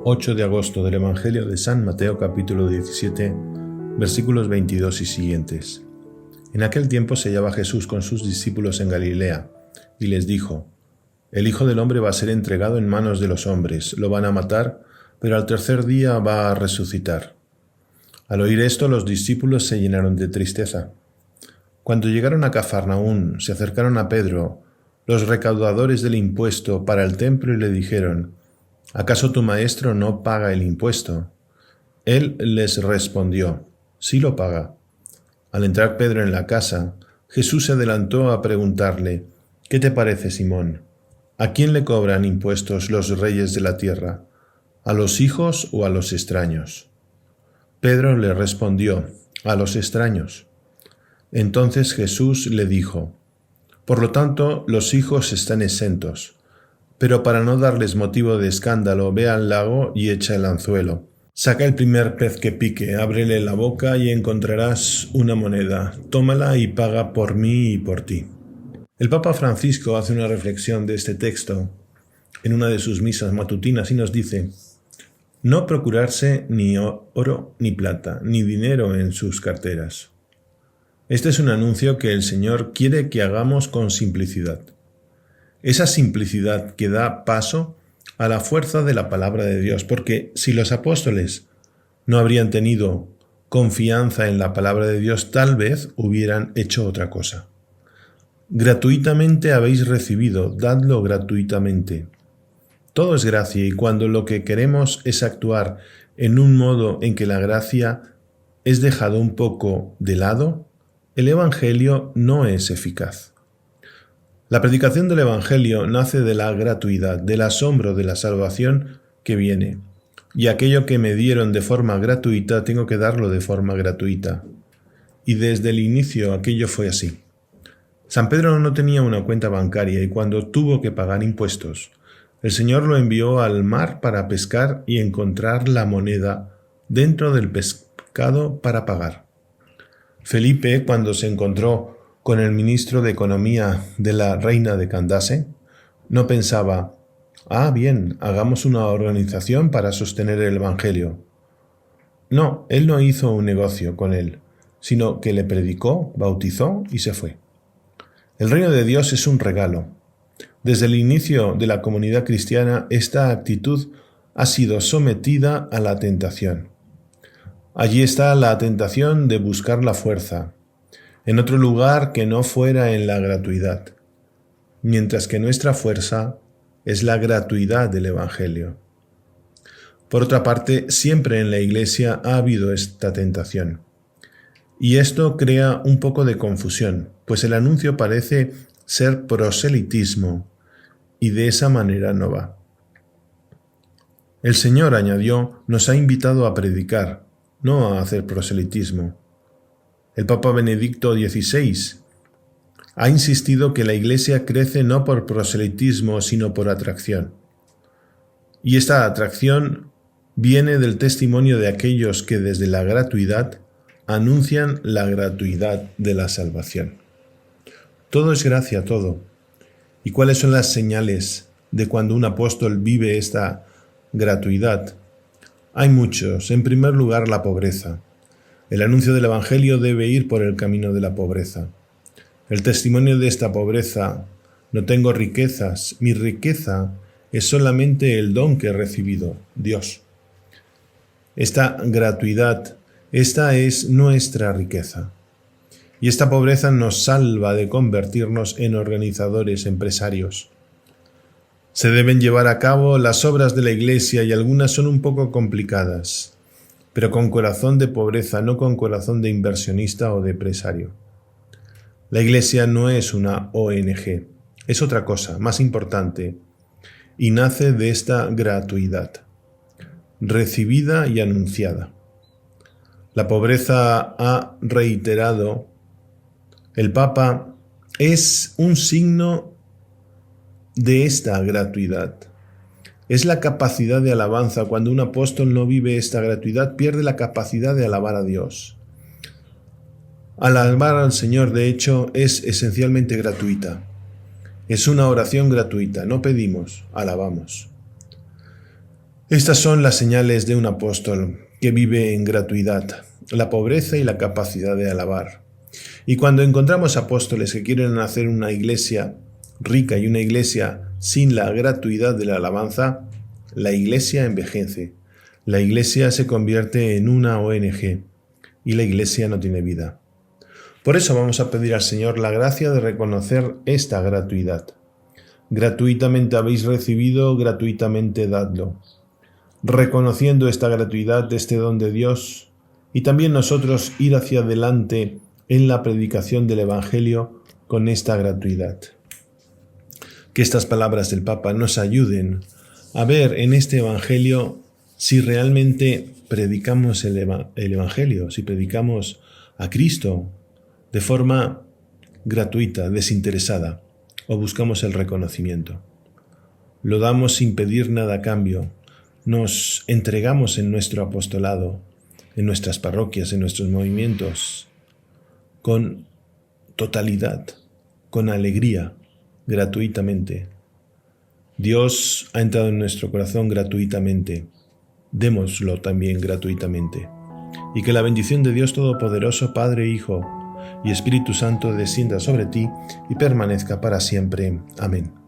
8 de agosto del Evangelio de San Mateo capítulo 17, versículos 22 y siguientes. En aquel tiempo se hallaba Jesús con sus discípulos en Galilea, y les dijo: El Hijo del Hombre va a ser entregado en manos de los hombres, lo van a matar, pero al tercer día va a resucitar. Al oír esto, los discípulos se llenaron de tristeza. Cuando llegaron a Cafarnaún, se acercaron a Pedro, los recaudadores del impuesto, para el templo y le dijeron: ¿Acaso tu maestro no paga el impuesto? Él les respondió: Sí lo paga. Al entrar Pedro en la casa, Jesús se adelantó a preguntarle: ¿Qué te parece, Simón? ¿A quién le cobran impuestos los reyes de la tierra? ¿A los hijos o a los extraños? Pedro le respondió: A los extraños. Entonces Jesús le dijo: Por lo tanto, los hijos están exentos. Pero para no darles motivo de escándalo, ve al lago y echa el anzuelo. Saca el primer pez que pique, ábrele la boca y encontrarás una moneda. Tómala y paga por mí y por ti. El Papa Francisco hace una reflexión de este texto en una de sus misas matutinas y nos dice: no procurarse ni oro ni plata, ni dinero en sus carteras. Este es un anuncio que el Señor quiere que hagamos con simplicidad. Esa simplicidad que da paso a la fuerza de la palabra de Dios, porque si los apóstoles no habrían tenido confianza en la palabra de Dios, tal vez hubieran hecho otra cosa. Gratuitamente habéis recibido, dadlo gratuitamente. Todo es gracia, y cuando lo que queremos es actuar en un modo en que la gracia es dejado un poco de lado, el Evangelio no es eficaz. La predicación del Evangelio nace de la gratuidad, del asombro de la salvación que viene, y aquello que me dieron de forma gratuita tengo que darlo de forma gratuita. Y desde el inicio aquello fue así. San Pedro no tenía una cuenta bancaria y cuando tuvo que pagar impuestos, el Señor lo envió al mar para pescar y encontrar la moneda dentro del pescado para pagar. Felipe, cuando se encontró con el ministro de Economía de la reina de Candace, no pensaba: bien, hagamos una organización para sostener el Evangelio. No, él no hizo un negocio con él, sino que le predicó, bautizó y se fue. El reino de Dios es un regalo. Desde el inicio de la comunidad cristiana, esta actitud ha sido sometida a la tentación. Allí está la tentación de buscar la fuerza, en otro lugar que no fuera en la gratuidad, mientras que nuestra fuerza es la gratuidad del Evangelio. Por otra parte, siempre en la Iglesia ha habido esta tentación. Y esto crea un poco de confusión, pues el anuncio parece ser proselitismo, y de esa manera no va. El Señor, añadió, nos ha invitado a predicar, no a hacer proselitismo. El Papa Benedicto XVI ha insistido que la Iglesia crece no por proselitismo, sino por atracción. Y esta atracción viene del testimonio de aquellos que desde la gratuidad anuncian la gratuidad de la salvación. Todo es gracia, todo. ¿Y cuáles son las señales de cuando un apóstol vive esta gratuidad? Hay muchos. En primer lugar, la pobreza. El anuncio del Evangelio debe ir por el camino de la pobreza. El testimonio de esta pobreza: no tengo riquezas, mi riqueza es solamente el don que he recibido, Dios. Esta gratuidad, esta es nuestra riqueza. Y esta pobreza nos salva de convertirnos en organizadores empresarios. Se deben llevar a cabo las obras de la Iglesia y algunas son un poco complicadas, pero con corazón de pobreza, no con corazón de inversionista o de empresario. La Iglesia no es una ONG, es otra cosa, más importante, y nace de esta gratuidad, recibida y anunciada. La pobreza, ha reiterado el Papa, es un signo de esta gratuidad. Es la capacidad de alabanza. Cuando un apóstol no vive esta gratuidad, pierde la capacidad de alabar a Dios. Alabar al Señor, de hecho, es esencialmente gratuita. Es una oración gratuita. No pedimos, alabamos. Estas son las señales de un apóstol que vive en gratuidad, la pobreza y la capacidad de alabar. Y cuando encontramos apóstoles que quieren hacer una iglesia rica y una iglesia sin la gratuidad de la alabanza, la iglesia envejece, la iglesia se convierte en una ONG y la iglesia no tiene vida. Por eso vamos a pedir al Señor la gracia de reconocer esta gratuidad. Gratuitamente habéis recibido, gratuitamente dadlo. Reconociendo esta gratuidad, este don de Dios, y también nosotros ir hacia adelante en la predicación del Evangelio con esta gratuidad. Que estas palabras del Papa nos ayuden a ver en este Evangelio si realmente predicamos el Evangelio, si predicamos a Cristo de forma gratuita, desinteresada, o buscamos el reconocimiento. Lo damos sin pedir nada a cambio. Nos entregamos en nuestro apostolado, en nuestras parroquias, en nuestros movimientos, con totalidad, con alegría, gratuitamente. Dios ha entrado en nuestro corazón gratuitamente. Démoslo también gratuitamente. Y que la bendición de Dios Todopoderoso, Padre, Hijo y Espíritu Santo descienda sobre ti y permanezca para siempre. Amén.